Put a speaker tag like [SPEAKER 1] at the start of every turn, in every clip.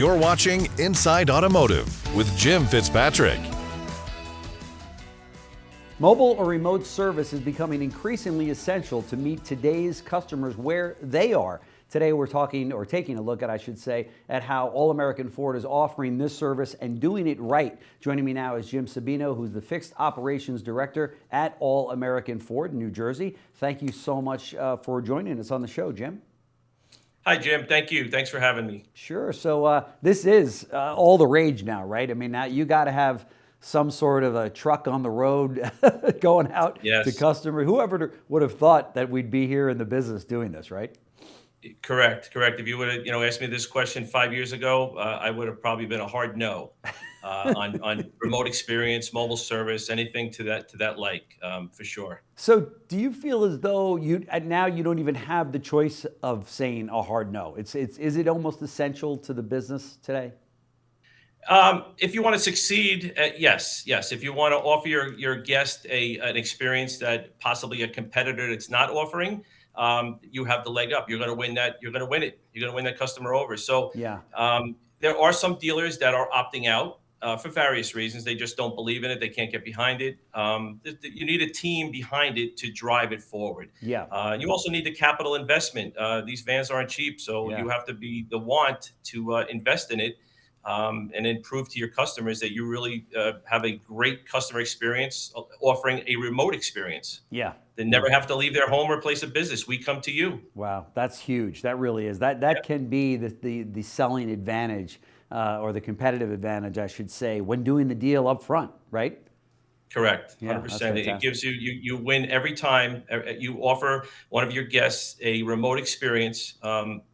[SPEAKER 1] You're watching Inside Automotive with Jim Fitzpatrick.
[SPEAKER 2] Mobile or remote service is becoming increasingly essential to meet today's customers where they are. Today we're taking a look at, I should say, at how All-American Ford is offering this service and doing it right. Joining me now is Jim Sabino, who's the Fixed Operations Director at All-American Ford in New Jersey. Thank you so much for joining us on the show, Jim.
[SPEAKER 3] Hi, Jim. Thank you. Thanks for having me.
[SPEAKER 2] Sure. So this is all the rage now, right? I mean, now you got to have some sort of a truck on the road going out to customers. Whoever would have thought that we'd be here in the business doing this, right?
[SPEAKER 3] Correct. If you would have, asked me this question 5 years ago, I would have probably been a hard no on remote experience, mobile service, anything to that like, for sure.
[SPEAKER 2] So, do you feel as though now you don't even have the choice of saying a hard no? Is it almost essential to the business today?
[SPEAKER 3] If you want to succeed, yes. If you want to offer your guest an experience that possibly a competitor that's not offering, you have the leg up. You're going to win that. You're going to win it. You're going to win that customer over. So there are some dealers that are opting out for various reasons. They just don't believe in it. They can't get behind it. You need a team behind it to drive it forward. You also need the capital investment. These vans aren't cheap, so you have to be the want to invest in it. And then prove to your customers that you really have a great customer experience offering a remote experience. They never have to leave their home or place of business. We come to you.
[SPEAKER 2] Wow, that's huge. That really is. That can be the selling advantage or the competitive advantage, I should say, when doing the deal up front, right?
[SPEAKER 3] Correct. 100%. It gives you win every time you offer one of your guests a remote experience.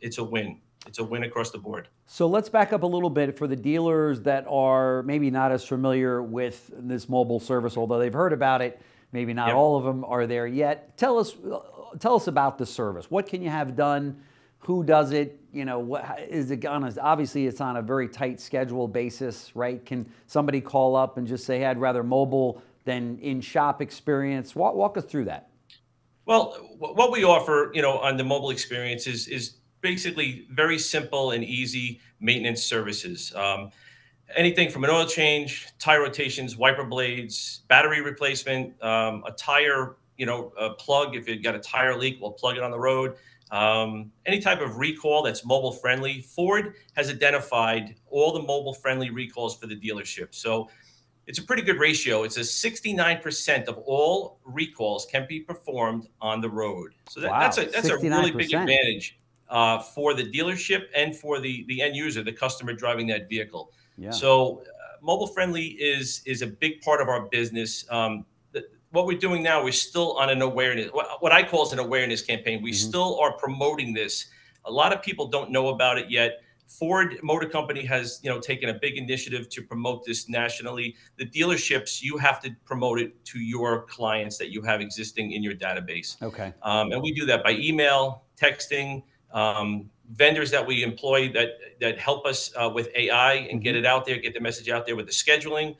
[SPEAKER 3] It's a win. It's a win across the board.
[SPEAKER 2] So let's back up a little bit for the dealers that are maybe not as familiar with this mobile service, although they've heard about it. Maybe not all of them are there yet. Tell us about the service. What can you have done? Who does it? What is it on? Obviously, it's on a very tight schedule basis, right? Can somebody call up and just say, hey, I'd rather mobile than in-shop experience? Walk us through that.
[SPEAKER 3] Well, what we offer, on the mobile experience is basically very simple and easy maintenance services. Anything from an oil change, tire rotations, wiper blades, battery replacement, a tire, a plug. If you've got a tire leak, we'll plug it on the road. Any type of recall that's mobile friendly. Ford has identified all the mobile friendly recalls for the dealership. So it's a pretty good ratio. It's a 69% of all recalls can be performed on the road. So that's a really big advantage for the dealership and for the end user, the customer driving that vehicle. So mobile friendly is a big part of our business. What we're doing now, we're still on an awareness, what I call is an awareness campaign. We still are promoting this. A lot of people don't know about it yet. Ford Motor Company has, taken a big initiative to promote this nationally. The dealerships, you have to promote it to your clients that you have existing in your database. And we do that by email, texting, vendors that we employ that help us with AI and get it out there, get the message out there with the scheduling.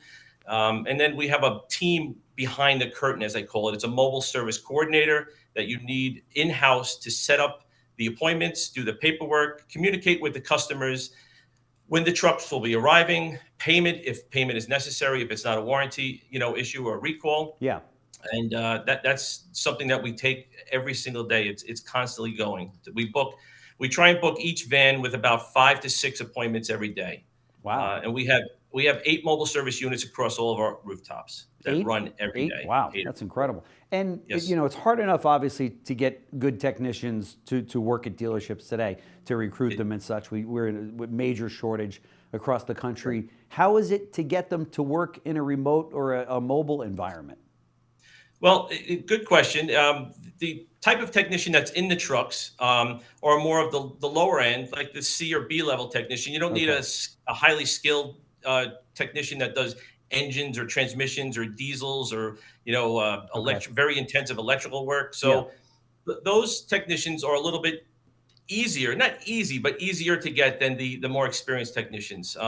[SPEAKER 3] And then we have a team behind the curtain, as I call it. It's a mobile service coordinator that you need in-house to set up the appointments, do the paperwork, communicate with the customers when the trucks will be arriving, payment if payment is necessary, if it's not a warranty, issue or recall. And that's something that we take every single day. It's constantly going. We try and book each van with about 5 to 6 appointments every day. And we have 8 mobile service units across all of our rooftops that run every day.
[SPEAKER 2] Wow, that's incredible. And it's hard enough, obviously, to get good technicians to work at dealerships today, to recruit them and such. We're in a major shortage across the country. How is it to get them to work in a remote or a mobile environment?
[SPEAKER 3] Well, good question. The type of technician that's in the trucks or more of the lower end, like the C or B level technician, you don't need a highly skilled technician that does engines or transmissions or diesels or, very intensive electrical work. So those technicians are a little bit easier, not easy, but easier to get than the more experienced technicians.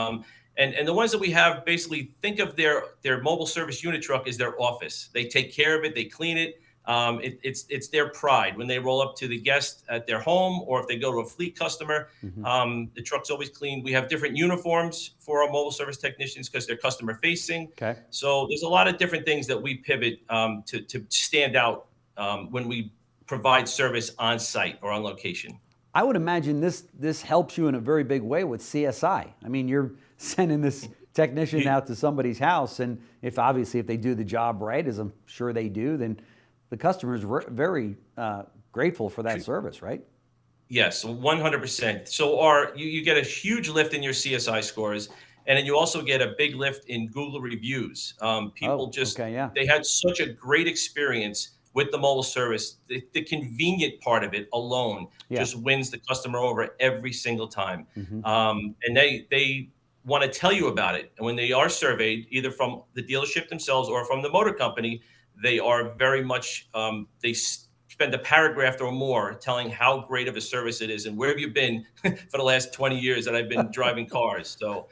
[SPEAKER 3] And the ones that we have, basically think of their mobile service unit truck as their office. They take care of it, they clean it, It's their pride when they roll up to the guest at their home, or if they go to a fleet customer. The truck's always clean. We have different uniforms for our mobile service technicians because they're customer facing.
[SPEAKER 2] Okay.
[SPEAKER 3] So there's a lot of different things that we pivot to stand out when we provide service on site or on location.
[SPEAKER 2] I would imagine this helps you in a very big way with CSI. I mean, you're sending this technician out to somebody's house, and if they do the job right, as I'm sure they do, then the customer is very grateful for that service, right?
[SPEAKER 3] Yes, 100%. So you get a huge lift in your CSI scores, and then you also get a big lift in Google reviews. People they had such a great experience with the mobile service. The convenient part of it alone just wins the customer over every single time. And they want to tell you about it. And when they are surveyed, either from the dealership themselves or from the motor company, they are very much, they spend a paragraph or more telling how great of a service it is and where have you been for the last 20 years that I've been driving cars. So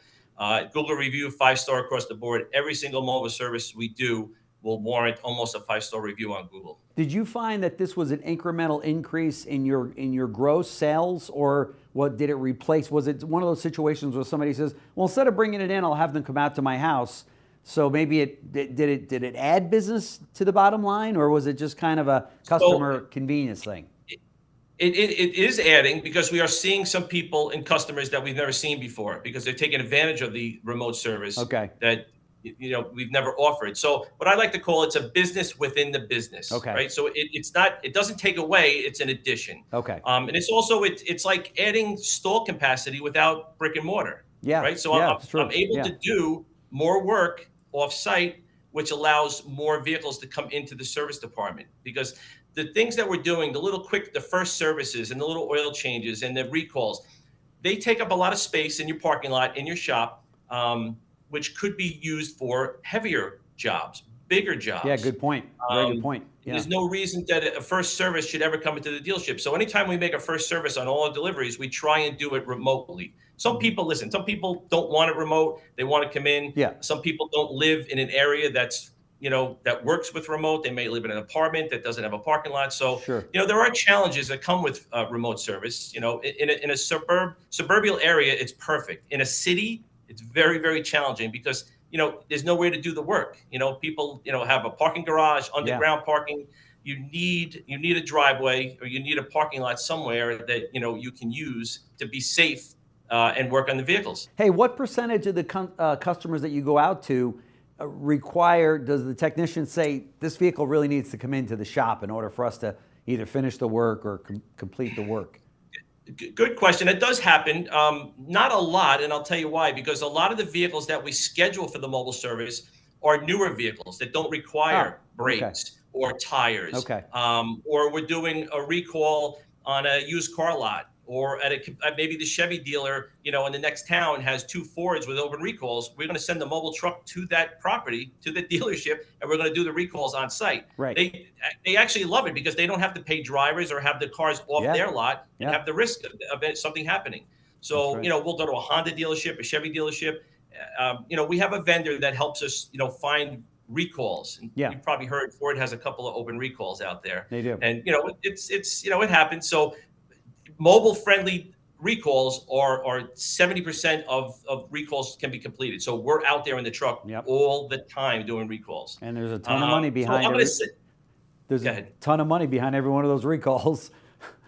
[SPEAKER 3] Google review, 5-star across the board. Every single mobile service we do will warrant almost a 5-star review on Google.
[SPEAKER 2] Did you find that this was an incremental increase in your gross sales, or what did it replace? Was it one of those situations where somebody says, well, instead of bringing it in, I'll have them come out to my house? So maybe did it add business to the bottom line, or was it just kind of a customer convenience thing?
[SPEAKER 3] It is adding, because we are seeing some people and customers that we've never seen before because they're taking advantage of the remote service that we've never offered. So what I like to call it's a business within the business, right? So it doesn't take away, it's an addition. And it's also it's like adding stall capacity without brick and mortar. Right. So I'm able to do more work off site, which allows more vehicles to come into the service department, because the things that we're doing, the first services and the little oil changes and the recalls, they take up a lot of space in your parking lot, in your shop, which could be used for heavier jobs, bigger jobs.
[SPEAKER 2] Yeah, good point. Very good point. Yeah.
[SPEAKER 3] There's no reason that a first service should ever come into the dealership. So anytime we make a first service on all our deliveries, we try and do it remotely. Some people don't want it remote. They want to come in.
[SPEAKER 2] Yeah.
[SPEAKER 3] Some people don't live in an area that's, that works with remote. They may live in an apartment that doesn't have a parking lot. So, there are challenges that come with remote service. In a suburban area, it's perfect. In a city, it's very, very challenging because, there's no way to do the work. People, have a parking garage, underground parking. You need a driveway, or you need a parking lot somewhere that, you can use to be safe and work on the vehicles.
[SPEAKER 2] Hey, what percentage of the customers that you go out to does the technician say, this vehicle really needs to come into the shop in order for us to either finish the work or complete the work?
[SPEAKER 3] Good question. It does happen. Not a lot, and I'll tell you why. Because a lot of the vehicles that we schedule for the mobile service are newer vehicles that don't require brakes or tires. Or we're doing a recall on a used car lot, or at maybe the Chevy dealer, in the next town has 2 Fords with open recalls. We're going to send the mobile truck to that property, to the dealership, and we're going to do the recalls on site.
[SPEAKER 2] Right.
[SPEAKER 3] They actually love it because they don't have to pay drivers or have the cars off their lot and have the risk of something happening. So, we'll go to a Honda dealership, a Chevy dealership. We have a vendor that helps us, find recalls. And you've probably heard Ford has a couple of open recalls out there.
[SPEAKER 2] They do.
[SPEAKER 3] And, it happens. So mobile-friendly recalls are 70% of recalls can be completed. So we're out there in the truck all the time doing recalls.
[SPEAKER 2] And there's a ton of money behind it. There's a ton of money behind every one of those recalls.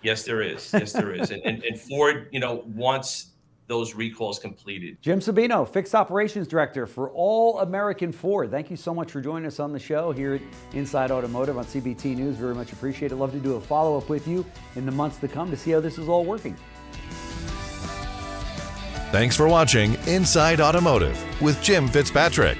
[SPEAKER 3] Yes, there is. And Ford, wants those recalls completed.
[SPEAKER 2] Jim Sabino, Fixed Operations Director for All American Ford. Thank you so much for joining us on the show here at Inside Automotive on CBT News. Very much appreciate it. Love to do a follow-up with you in the months to come to see how this is all working.
[SPEAKER 1] Thanks for watching Inside Automotive with Jim Fitzpatrick.